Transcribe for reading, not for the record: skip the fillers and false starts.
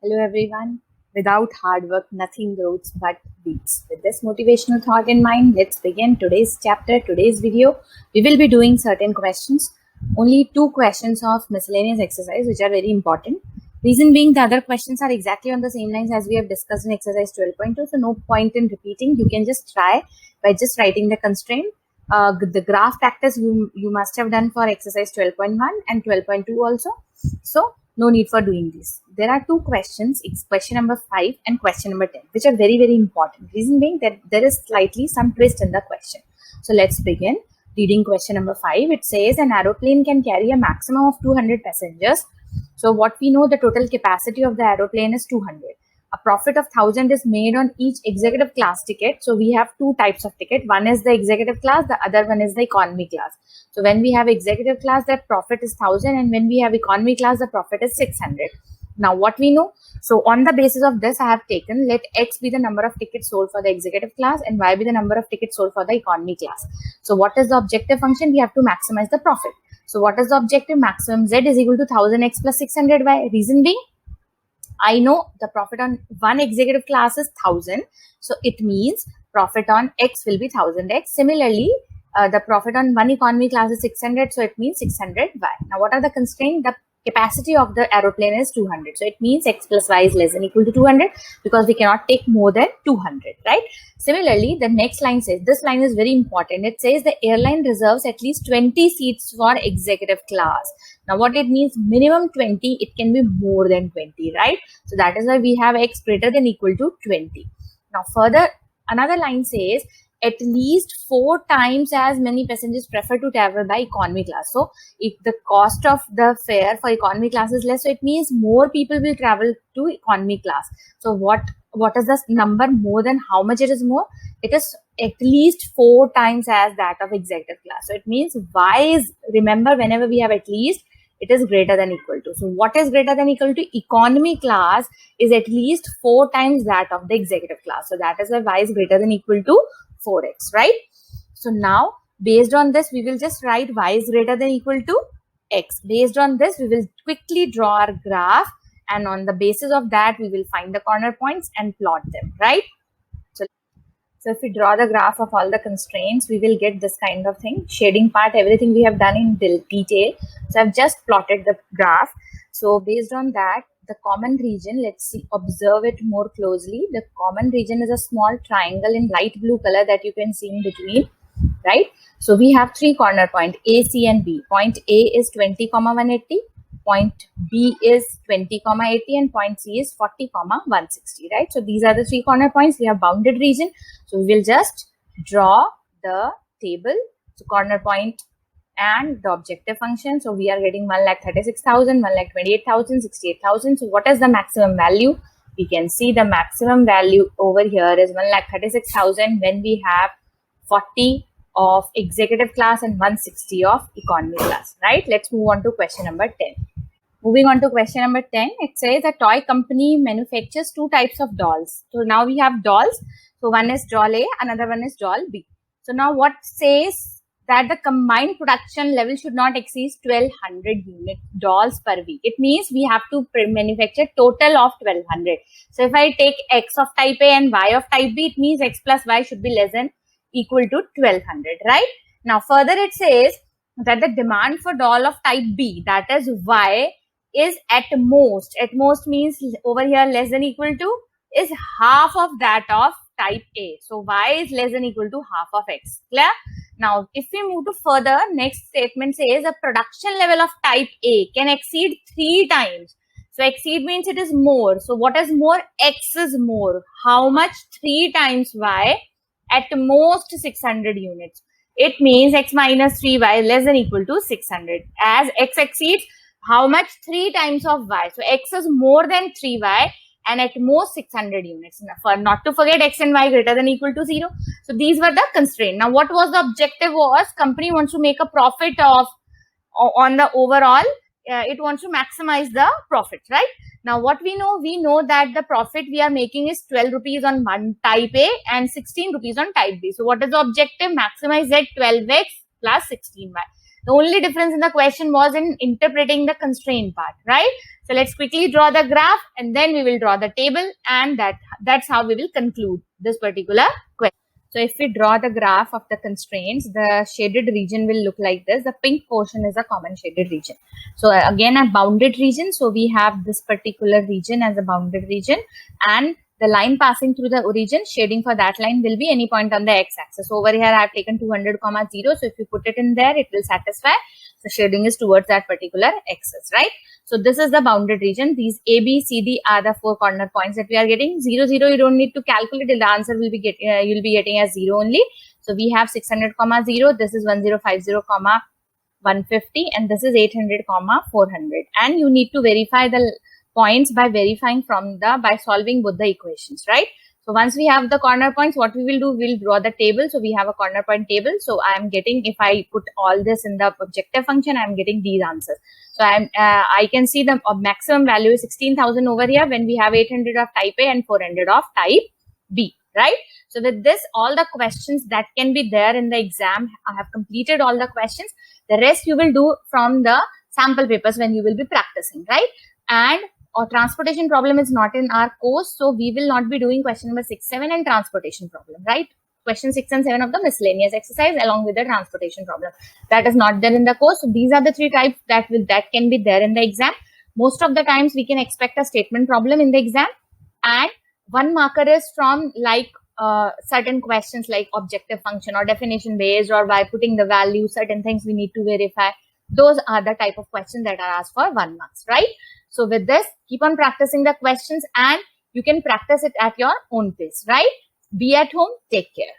Hello everyone. Without hard work, nothing grows but weeds. With this motivational thought in mind, let's begin today's chapter, today's video. We will be doing certain questions. Only 2 questions of miscellaneous exercise which are very important. Reason being the other questions are exactly on the same lines as we have discussed in exercise 12.2. So no point in repeating. You can just try by just writing the constraint. The graph practice you must have done for exercise 12.1 and 12.2 also. So no need for doing this. There are 2 questions. It's question number 5 and question number 10, which are very, very important. Reason being that there is slightly some twist in the question. So let's begin. Reading question number 5. It says an aeroplane can carry a maximum of 200 passengers. So what we know, the total capacity of the aeroplane is 200. A profit of 1000 is made on each executive class ticket. So we have 2 types of ticket. One is the executive class, the other one is the economy class. So when we have executive class, the profit is 1000, and when we have economy class, the profit is 600. Now what we know, so on the basis of this, I have taken let X be the number of tickets sold for the executive class and Y be the number of tickets sold for the economy class. So what is the objective function? We have to maximize the profit. So what is the objective? Maximum Z is equal to 1000X plus 600Y. Reason being, I know the profit on one executive class is 1000. So it means profit on X will be 1000X. Similarly, the profit on one economy class is 600. So it means 600Y. Now, what are the constraints? The capacity of the aeroplane is 200. So it means X plus Y is less than equal to 200 because we cannot take more than 200, right? Similarly, the next line says, this line is very important. It says the airline reserves at least 20 seats for executive class. Now, what it means, minimum 20, it can be more than 20, right? So that is why we have X greater than equal to 20. Now, further, another line says, at least 4 times as many passengers prefer to travel by economy class. So if the cost of the fare for economy class is less, so it means more people will travel to economy class. So what is the number more than how much it is more? It is at least 4 times as that of executive class. So it means Y is, remember, whenever we have at least, it is greater than equal to. So what is greater than equal to? Economy class is at least 4 times that of the executive class. So that is why Y is greater than equal to 4x, right? So now, based on this, we will just write Y is greater than equal to X. Based on this, we will quickly draw our graph, and on the basis of that, we will find the corner points and plot them, right? So if we draw the graph of all the constraints, we will get this kind of thing. Shading part, everything we have done in detail. So I've just plotted the graph. So based on that, the common region, let's see, observe it more closely. The common region is a small triangle in light blue color that you can see in between, right? So we have 3 corner points, A, C and B. Point A is 20, 180. Point B is 20, 80, and point C is 40, 160, right? So these are the 3 corner points. We have bounded region. So we will just draw the table. So corner point and the objective function. So we are getting 1,36,000, 1,28,000, 68,000. So what is the maximum value? We can see the maximum value over here is 1,36,000 when we have 40 of executive class and 160 of economy class, right? Let's move on to question number 10. Moving on to question number 10, it says a toy company manufactures 2 types of dolls. So now we have dolls. So one is doll A, another one is doll B. So now what says that the combined production level should not exceed 1200 unit dolls per week. It means we have to manufacture total of 1200. So if I take X of type A and Y of type B, it means X plus Y should be less than equal to 1200, right? Now further it says that the demand for doll of type B, that is Y, is at most means over here less than equal to, is half of that of type A. So Y is less than equal to half of X. Clear? Now, if we move to further, next statement says a production level of type A can exceed 3 times. So exceed means it is more. So what is more? X is more. How much? 3 times Y, at most 600 units. It means X minus 3Y less than equal to 600. As X exceeds, how much? 3 times of Y. So X is more than 3Y and at most 600 units. For not to forget, X and Y greater than equal to 0. So these were the constraints. Now what was the objective? Was company wants to make a profit of on the overall. It wants to maximize the profit, right? Now what we know that the profit we are making is 12 rupees on one type A and 16 rupees on type B. So what is the objective? Maximize that 12x plus 16y. The only difference in the question was in interpreting the constraint part, right? So let's quickly draw the graph and then we will draw the table, and that's how we will conclude this particular question. So if we draw the graph of the constraints, the shaded region will look like this. The pink portion is a common shaded region. So again, a bounded region. So we have this particular region as a bounded region, and the line passing through the origin, shading for that line will be any point on the x-axis. So over here I have taken 200, 0. So if you put it in there, it will satisfy. So shading is towards that particular axis, right? So this is the bounded region. These A, B, C, D are the 4 corner points that we are getting. 0, 0, you don't need to calculate. The answer will be you'll be getting as 0 only. So we have 600, 0. This is 1050, 150, and this is 800, 400. And you need to verify the points by solving both the equations, right? So once we have the corner points, what we will do, we'll draw the table. So we have a corner point table. So I am getting, if I put all this in the objective function, I am getting these answers. So I can see the maximum value is 16,000 over here when we have 800 of type A and 400 of type B, right? So with this, all the questions that can be there in the exam, I have completed all the questions. The rest you will do from the sample papers when you will be practicing, right? And transportation problem is not in our course, so we will not be doing question number 6, 7 and transportation problem, right? Question 6 and 7 of the miscellaneous exercise along with the transportation problem. That is not there in the course. So these are the 3 types that can be there in the exam. Most of the times we can expect a statement problem in the exam, and 1 marker is from like certain questions like objective function or definition based, or by putting the value, certain things we need to verify. Those are the type of questions that are asked for 1 marks, right? So with this, keep on practicing the questions and you can practice it at your own pace, right? Be at home. Take care.